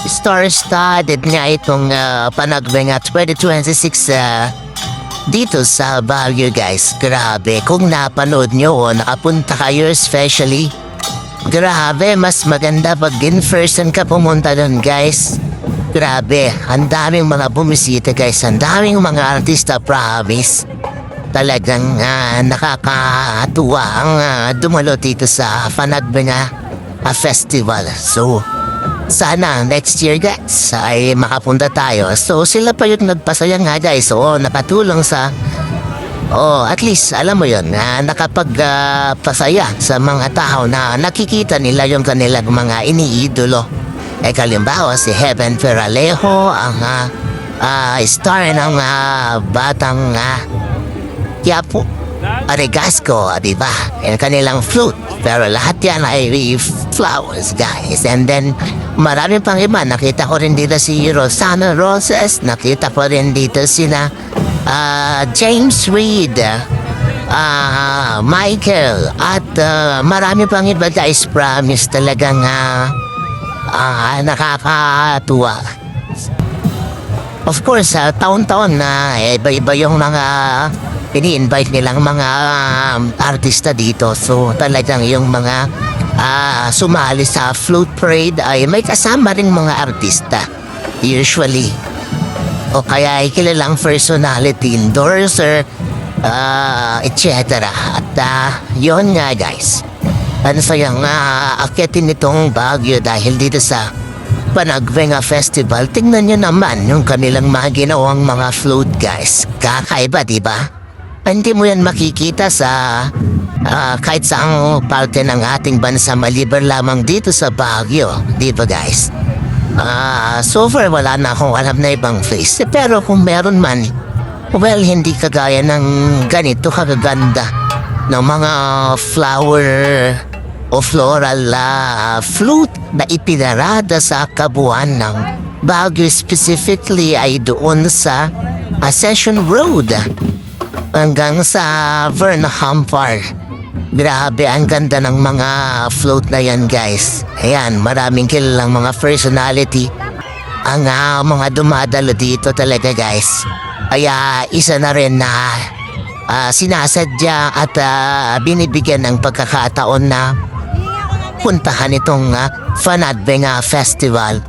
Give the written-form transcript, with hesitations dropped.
star-studded nga itong Panagbenga 2026 dito sa Baguio guys. Grabe, kung napanood nyo o nakapunta kayo especially, grabe, mas maganda pag in person ka pumunta doon guys. Grabe, ang daming mga bumisita guys, ang daming mga artista, promise. Talagang nakakatuwa ang dumalo dito sa Panagbenga Festival. So, sana next year guys ay makapunta tayo. So sila pa yung nagpasaya nga guys. So nakatulong sa at least alam mo yun nakapagpasaya sa mga tao na nakikita nila yung kanilang mga iniidolo. Kalimbawa si Heaven Peralejo ang star ng batang Quiapo Arigasco, diba? Yung kanilang flute. Pero lahat yan ay flowers, guys. And then, marami pang iba. Nakita ko rin dito si Rosana Roses. Nakita ko rin dito sina James Reid, Michael. At marami pang iba, guys. Promise talagang nakakatuwa. Of course, taon-taon na iba-iba yung mga ini-invite nilang mga artista dito. So talagang yung mga sumali sa flute parade ay may kasama rin mga artista usually. O kaya ay kilalang personality, endorser, etc. At yun nga guys. Ano sayang akitin nitong Baguio dahil dito sa Panagbenga Festival. Tingnan nyo naman yung kanilang mga ginawang mga flute guys. Kakaiba, diba? Hindi mo yan makikita sa kahit saang parte ng ating bansa maliban lamang dito sa Baguio. Diba guys? So far wala na akong alam na ibang place. Pero kung meron man, well, hindi kagaya ng ganito kagaganda ng mga flower o floral flute na ipinarada sa kabuuan ng Baguio. Specifically ay doon sa Ascension Road hanggang sa Burnham Park. Grabe, ang ganda ng mga float na yan guys. Ayan, maraming kilalang mga personality ang mga dumadalo dito talaga guys. Kaya isa na rin na sinasadya at binibigyan ng pagkakataon na puntahan itong Panagbenga Festival.